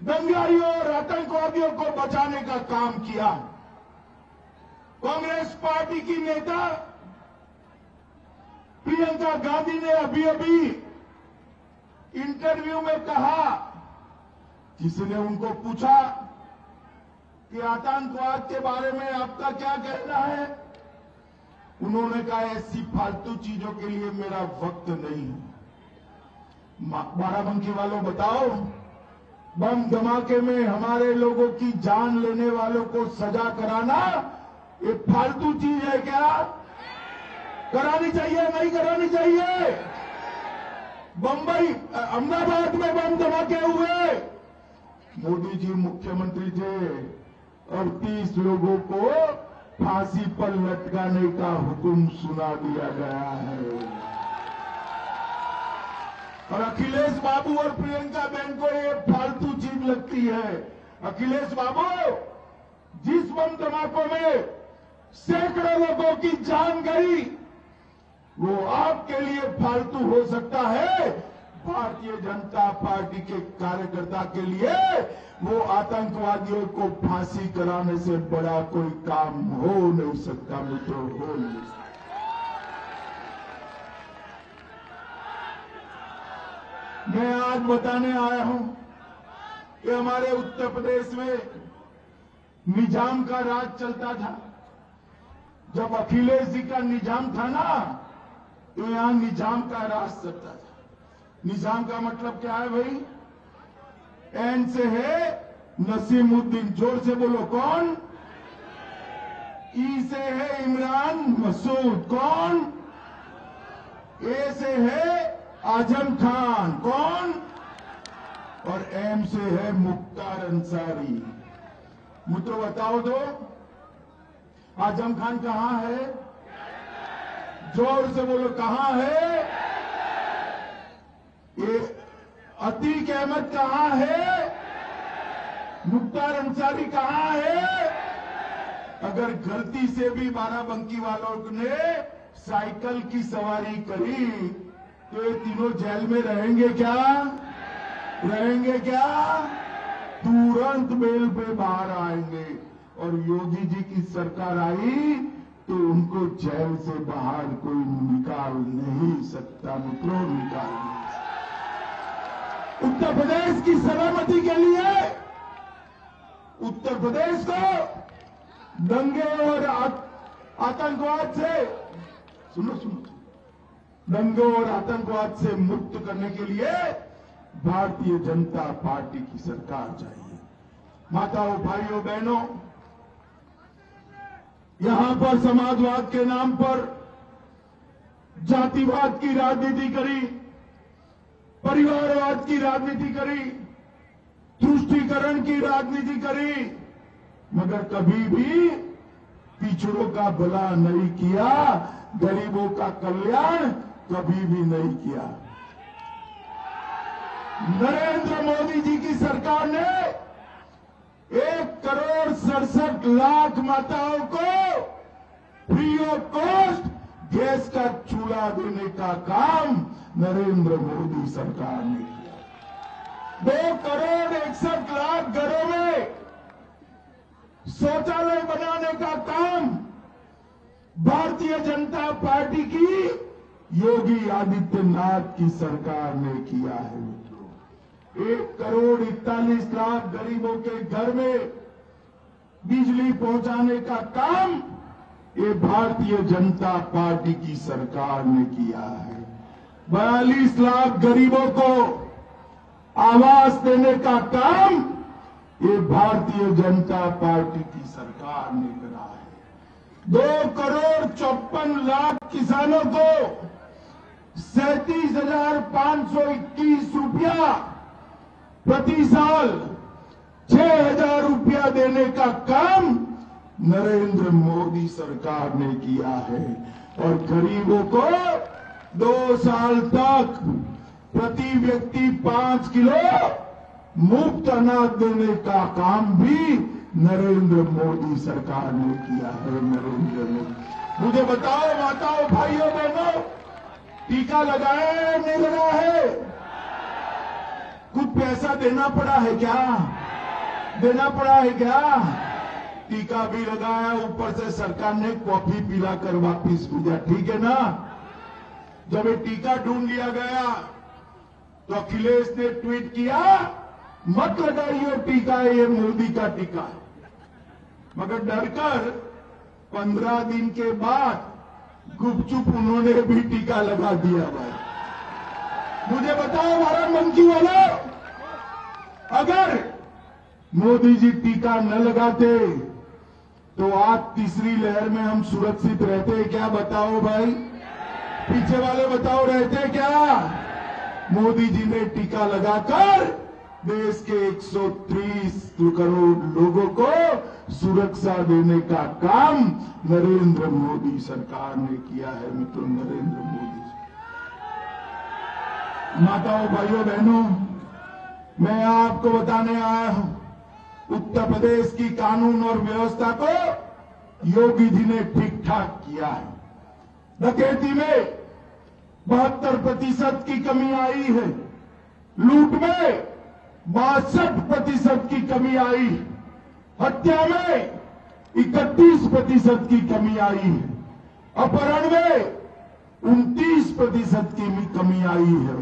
दंगाइयों और आतंकवादियों को बचाने का काम किया। कांग्रेस पार्टी की नेता प्रियंका गांधी ने अभी अभी इंटरव्यू में कहा, किसी ने उनको पूछा कि आतंकवाद के बारे में आपका क्या कहना है, उन्होंने कहा ऐसी फालतू चीजों के लिए मेरा वक्त नहीं है। बाराबंकी वालों बताओ, बम धमाके में हमारे लोगों की जान लेने वालों को सजा कराना ये फालतू चीज है क्या? करानी चाहिए नहीं करानी चाहिए? बंबई अहमदाबाद में बम धमाके हुए, मोदी जी मुख्यमंत्री थे और 30 लोगों को फांसी पर लटकाने का हुक्म सुना दिया गया है। और अखिलेश बाबू और प्रियंका बहन को ये फालतू चीज लगती है। अखिलेश बाबू, जिस बम धमाकों में सैकड़ों लोगों की जान गई, वो आपके लिए फालतू हो सकता है, भारतीय जनता पार्टी के कार्यकर्ता के लिए वो आतंकवादियों को फांसी कराने से बड़ा कोई काम हो नहीं सकता, मित्रों, हो नहीं सकता। मैं आज बताने आया हूं कि हमारे उत्तर प्रदेश में निजाम का राज चलता था। जब अखिलेश जी का निजाम था ना, तो यहां निजाम का राज चलता था। निजाम का मतलब क्या है भाई? एन से है नसीमुद्दीन, जोर से बोलो कौन? ई से है इमरान मसूद, कौन? ए से है आजम खान, कौन? और एम से है मुख्तार अंसारी। मुझे बताओ तो, आजम खान कहां है? जोर से बोलो कहां है? ये अतीक अहमद कहां है? मुख्तार अंसारी कहां है? अगर गलती से भी बाराबंकी वालों ने साइकिल की सवारी करी तो ये तीनों जेल में रहेंगे क्या? रहेंगे क्या? तुरंत बेल पे बाहर आएंगे। और योगी जी की सरकार आई तो उनको जेल से बाहर कोई निकाल नहीं सकता, मित्रों, निकाल नहीं सकता। उत्तर प्रदेश की सलामती के लिए उत्तर प्रदेश को दंगे और आतंकवाद से सुनो दंगे और आतंकवाद से मुक्त करने के लिए भारतीय जनता पार्टी की सरकार चाहिए। माताओं, भाइयों, बहनों, यहां पर समाजवाद के नाम पर जातिवाद की राजनीति करी, परिवारवाद की राजनीति करी, तुष्टीकरण की राजनीति करी, मगर कभी भी पिछड़ों का भला नहीं किया, गरीबों का कल्याण कभी भी नहीं किया। नरेंद्र मोदी जी की सरकार ने 1,67,00,000 माताओं को फ्री ऑफ कॉस्ट गैस का चूल्हा देने का काम नरेंद्र मोदी सरकार ने किया। 2,61,00,000 घरों में शौचालय बनाने का काम भारतीय जनता पार्टी की योगी आदित्यनाथ की सरकार ने किया है। मित्रों, 1,41,00,000 गरीबों के घर में बिजली पहुंचाने का काम ये भारतीय जनता पार्टी की सरकार ने किया है। 42 लाख गरीबों को आवास देने का काम ये भारतीय जनता पार्टी की सरकार ने करा है। 2,54,00,000 किसानों को 37,521 रुपया प्रति साल 6,000 रुपया देने का काम नरेंद्र मोदी सरकार ने किया है। और गरीबों को 2 साल तक प्रति व्यक्ति 5 किलो मुफ्त अनाज देने का काम भी नरेंद्र मोदी सरकार ने किया है। नरेंद्र मोदी, मुझे बताओ माताओं, भाइयों, बहनों, टीका लगाया है नहीं लगा है? कुछ पैसा देना पड़ा है क्या? देना पड़ा है क्या? टीका भी लगाया, ऊपर से सरकार ने कॉफी पिलाकर वापिस भेजा, ठीक है ना? जब ये टीका ढूंढ लिया गया तो अखिलेश ने ट्वीट किया, मत लगाइए टीका, ये मोदी का टीका है। मगर डरकर 15 दिन के बाद गुपचुप उन्होंने भी टीका लगा दिया। भाई मुझे बताओ बाराबंकी वालों, अगर मोदी जी टीका न लगाते तो आज तीसरी लहर में हम सुरक्षित रहते क्या? बताओ भाई, पीछे वाले बताओ, रहते क्या? मोदी जी ने टीका लगाकर देश के 130 करोड़ लोगों को सुरक्षा देने का काम नरेंद्र मोदी सरकार ने किया है। मित्रों, नरेंद्र मोदी, माताओं, भाइयों, बहनों, मैं आपको बताने आया हूं, उत्तर प्रदेश की कानून और व्यवस्था को योगी जी ने ठीक ठाक किया है। डकैती में 72% की कमी आई है, लूट में 62% की कमी आई, हत्या में 31% की कमी आई है, अपहरण में 29% की कमी आई है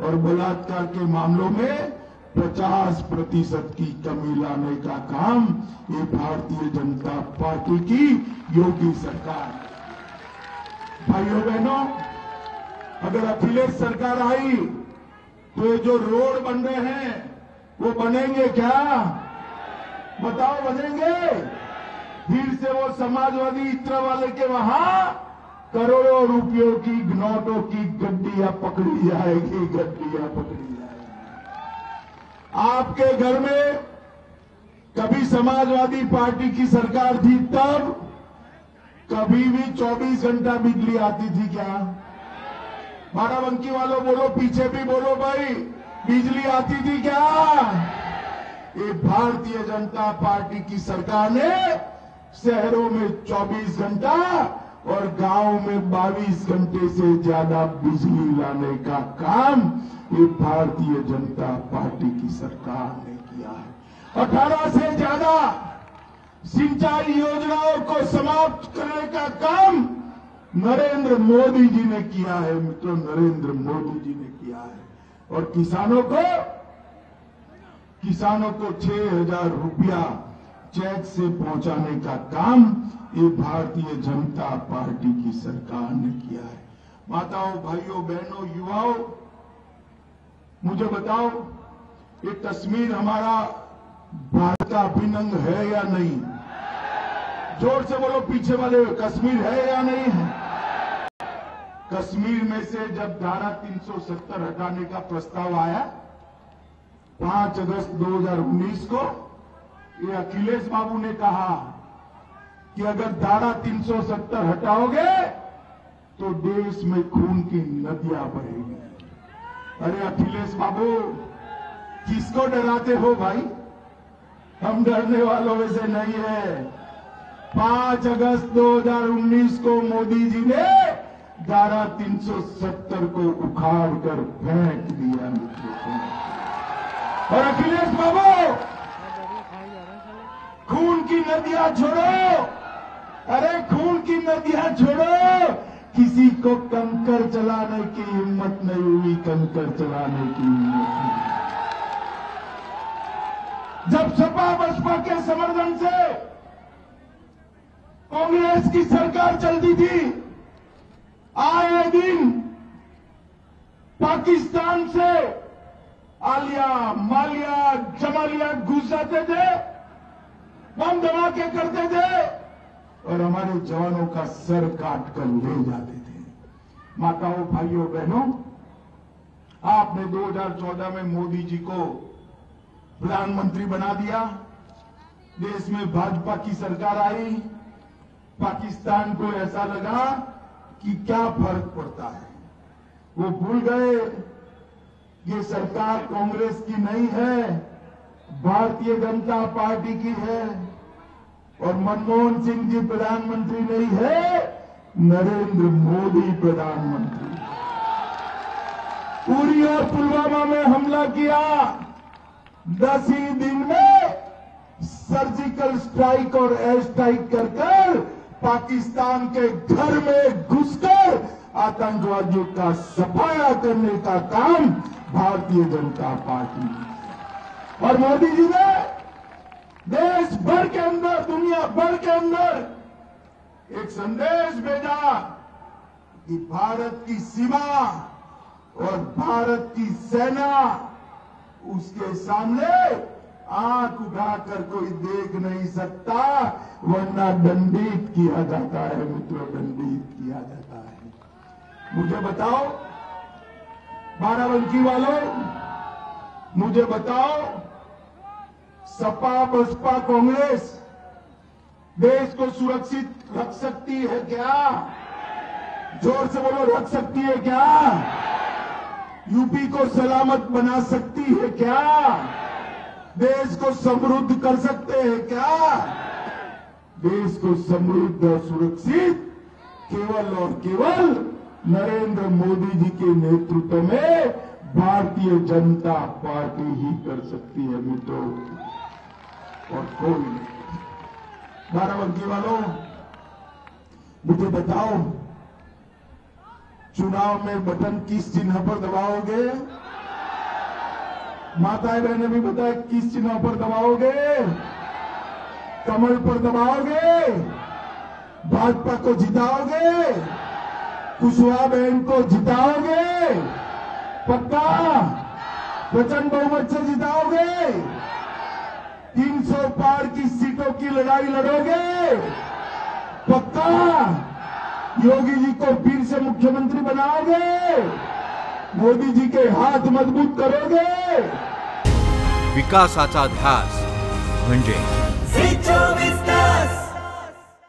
और बलात्कार के मामलों में 50% की कमी लाने का काम ये भारतीय जनता पार्टी की योगी सरकार है। भाइयों बहनों, अगर अखिलेश सरकार आई तो ये जो रोड बन रहे हैं वो बनेंगे क्या? बताओ, बनेंगे? फिर से वो समाजवादी इत्र वाले के वहां करोड़ों रुपयों की नोटों की गड्डियां पकड़ी जाएगी, गड्डियां पकड़ी जाएगी। आपके घर में कभी समाजवादी पार्टी की सरकार थी तब कभी भी 24 घंटा बिजली आती थी क्या? बाराबंकी वालों बोलो, पीछे भी बोलो भाई, बिजली आती थी क्या? ये भारतीय जनता पार्टी की सरकार ने शहरों में 24 घंटा और गांव में 22 घंटे से ज्यादा बिजली लाने का काम ये भारतीय जनता पार्टी की सरकार ने किया है। 18 से ज्यादा सिंचाई योजनाओं को समाप्त करने का काम नरेंद्र मोदी जी ने किया है। मित्रों, नरेंद्र मोदी जी ने किया है। और किसानों को 6,000 रुपया चेक से पहुंचाने का काम ये भारतीय जनता पार्टी की सरकार ने किया है। माताओं, भाइयों, बहनों, युवाओं, मुझे बताओ, ये कश्मीर हमारा भारत का अभिन्न अंग है या नहीं? जोर से बोलो पीछे वाले, कश्मीर है या नहीं है? कश्मीर में से जब धारा 370 हटाने का प्रस्ताव आया 5 अगस्त 2019 को, ये अखिलेश बाबू ने कहा कि अगर धारा 370 हटाओगे तो देश में खून की नदियां बहेंगी। अरे अखिलेश बाबू, किसको डराते हो भाई? हम डरने वालों में से नहीं है। 5 अगस्त 2019 को मोदी जी ने धारा 370 को उखाड़ कर फेंक दिया। मित्रों, और अखिलेश बाबू, खून की नदियां छोड़ो, अरे खून की नदियां छोड़ो। किसी को कंकर चलाने की हिम्मत नहीं हुई, कंकर चलाने की हिम्मत नहीं। जब सपा बसपा के समर्थन से कांग्रेस की सरकार चलती थी, आए दिन पाकिस्तान से आलिया, मालिया, जमालिया घुस जाते थे, बम धमाके करते थे और हमारे जवानों का सर काट कर ले जाते थे। माताओं, भाइयों, बहनों, आपने 2014 में मोदी जी को प्रधानमंत्री बना दिया, देश में भाजपा की सरकार आई, पाकिस्तान को ऐसा लगा कि क्या फर्क पड़ता है। वो भूल गए ये सरकार कांग्रेस की नहीं है, भारतीय जनता पार्टी की है और मनमोहन सिंह जी प्रधानमंत्री नहीं है, नरेंद्र मोदी प्रधानमंत्री। उरी और पुलवामा में हमला किया, 10 ही दिन में सर्जिकल स्ट्राइक और एयर स्ट्राइक कर पाकिस्तान के घर में घुसकर आतंकवादियों का सफाया करने का काम भारतीय जनता पार्टी ने। और मोदी जी ने देश भर के अंदर, दुनिया भर के अंदर एक संदेश भेजा कि भारत की सीमा और भारत की सेना, उसके सामने आंख उठाकर कोई देख नहीं सकता, वरना दंडित किया जाता है मित्रों, दंडित किया जाता है। मुझे बताओ बाराबंकी वालों, मुझे बताओ, सपा बसपा कांग्रेस देश को सुरक्षित रख सकती है क्या? जोर से बोलो, रख सकती है क्या? यूपी को सलामत बना सकती है क्या? देश को समृद्ध कर सकते हैं क्या? देश को समृद्ध और सुरक्षित केवल और केवल नरेंद्र मोदी जी के नेतृत्व में भारतीय जनता पार्टी ही कर सकती है मित्रों, और कोई नहीं। बाराबंकी वालों, मुझे बताओ, चुनाव में बटन किस चिन्ह पर दबाओगे? माताएं बहनें भी बताए, किस चिन्ह पर दबाओगे? कमल पर दबाओगे? भाजपा को जिताओगे? कुशवाहा बहन को जिताओगे? पक्का? प्रचंड बहुमत से जिताओगे? 300 पार की सीटों की लड़ाई लड़ोगे? पक्का? योगी जी को फिर से मुख्यमंत्री बनाओगे? मोदी जी के हाथ मजबूत करोगे? विकासाचा ध्यास म्हणजे